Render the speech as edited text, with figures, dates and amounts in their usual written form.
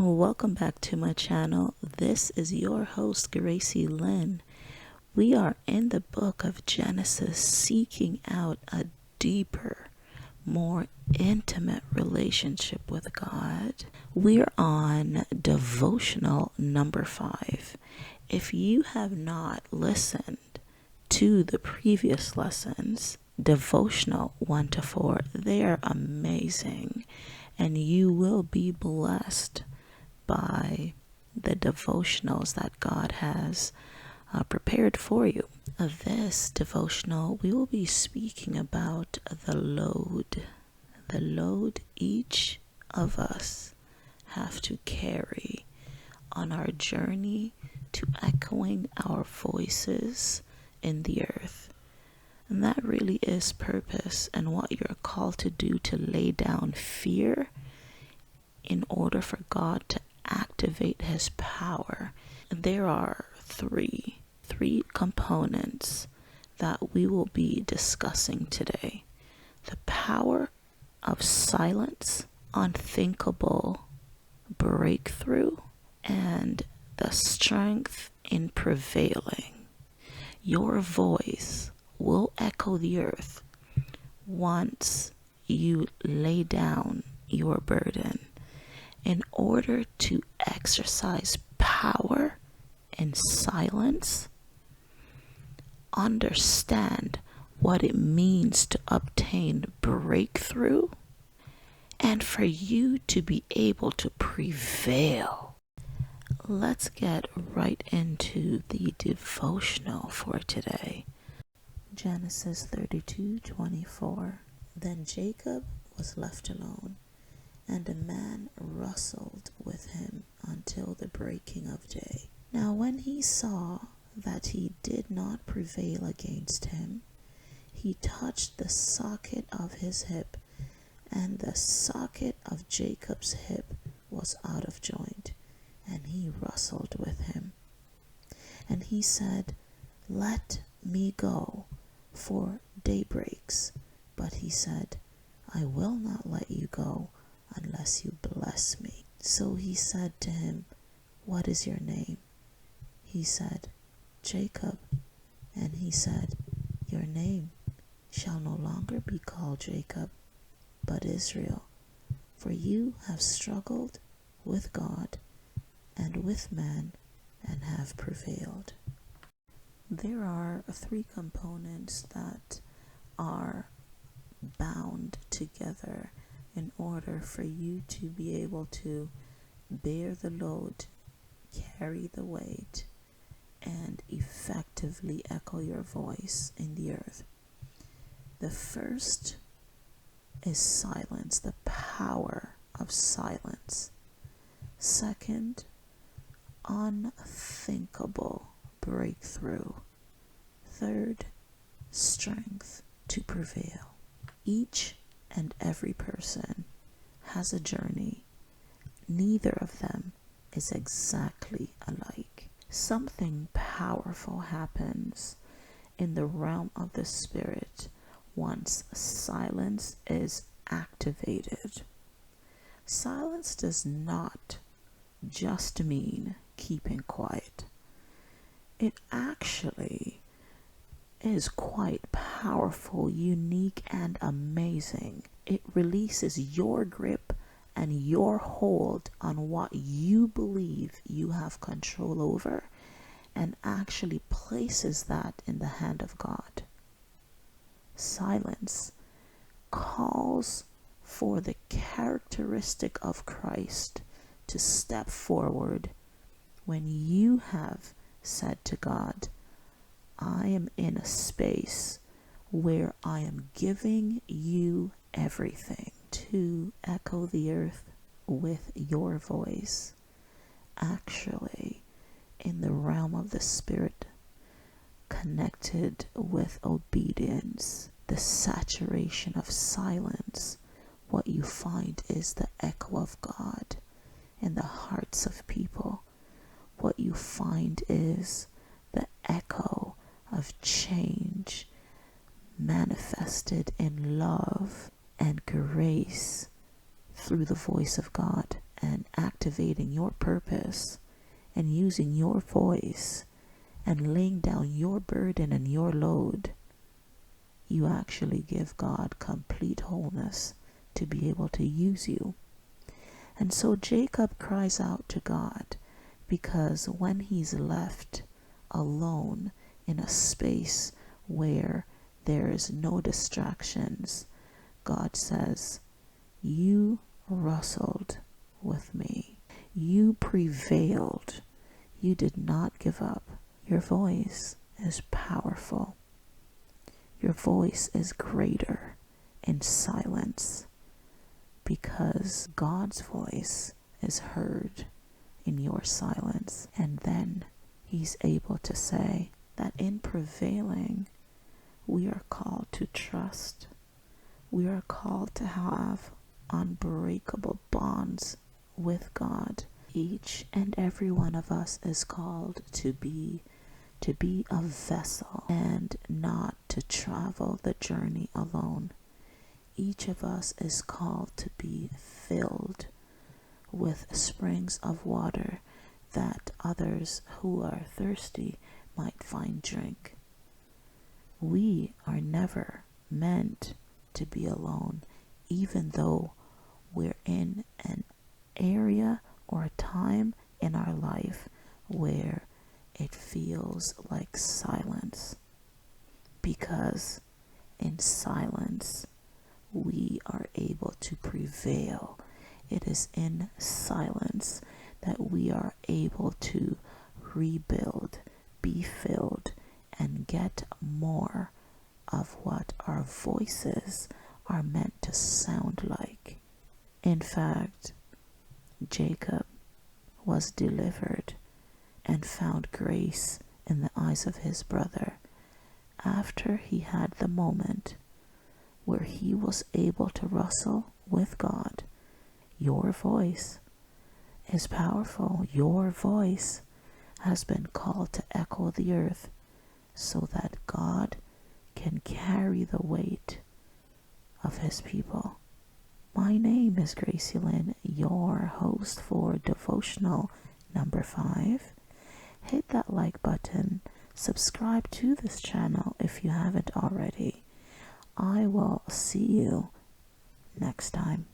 Welcome back to my channel. This is your host, Gracelynn. We are in the book of Genesis, seeking out a deeper, more intimate relationship with God. We're on devotional number 5. If you have not listened to the previous lessons, devotional 1 to 4, they are amazing, and you will be blessed by the devotionals that God has prepared for you. Of this devotional, we will be speaking about the load each of us have to carry on our journey to echoing our voices in the earth. And that really is purpose and what you're called to do, to lay down fear in order for God to activate his power. There are three components that we will be discussing today: the power of silence, unthinkable breakthrough, and the strength in prevailing. Your voice will echo the earth once you lay down your burden. In order to exercise power in silence, understand what it means to obtain breakthrough, and for you to be able to prevail. Let's get right into the devotional for today. Genesis 32:24. Then Jacob was left alone, and a man wrestled with him until the breaking of day. Now when he saw that he did not prevail against him, he touched the socket of his hip, and the socket of Jacob's hip was out of joint, and he wrestled with him. And he said, "Let me go, for day breaks." But he said, "I will not let you go unless you bless me." So he said to him, "What is your name?" He said, "Jacob." And he said, "Your name shall no longer be called Jacob, but Israel, for you have struggled with God and with man and have prevailed." There are 3 components that are bound together in order for you to be able to bear the load, carry the weight, and effectively echo your voice in the earth. The first is silence, the power of silence. Second, unthinkable breakthrough. Third, strength to prevail. Each and every person has a journey. Neither of them is exactly alike. Something powerful happens in the realm of the spirit once silence is activated. Silence does not just mean keeping quiet. It actually is quite powerful, unique, and amazing. It releases your grip and your hold on what you believe you have control over, and actually places that in the hand of God. Silence calls for the characteristic of Christ to step forward when you have said to God, "I am in a space where I am giving you everything," to echo the earth with your voice. Actually, in the realm of the spirit, connected with obedience, the saturation of silence, what you find is the echo of God in the hearts of people. What you find is the echo of change manifested in love and grace through the voice of God. and activating your purpose and using your voice and laying down your burden and your load, you actually give God complete wholeness to be able to use you. And so Jacob cries out to God, because when he's left alone in a space where there is no distractions, God says, you wrestled with me. You prevailed. You did not give up. Your voice is powerful. Your voice is greater in silence, because God's voice is heard in your silence. And then he's able to say that in prevailing, we are called to trust. We are called to have unbreakable bonds with God. Each and every one of us is called to be a vessel and not to travel the journey alone. Each of us is called to be filled with springs of water that others who are thirsty might find drink. We are never meant to be alone, even though we're in an area or a time in our life where it feels like silence, because in silence we are able to prevail. It is in silence that we are able to rebuild, be filled, and get more of what our voices are meant to sound like. In fact, Jacob was delivered and found grace in the eyes of his brother after he had the moment where he was able to wrestle with God. Your voice is powerful. Your voice has been called to echo the earth so that God can carry the weight of his people. My name is Gracelynn, your host for Devotional number 5. Hit that like button. Subscribe to this channel if you haven't already. I will see you next time.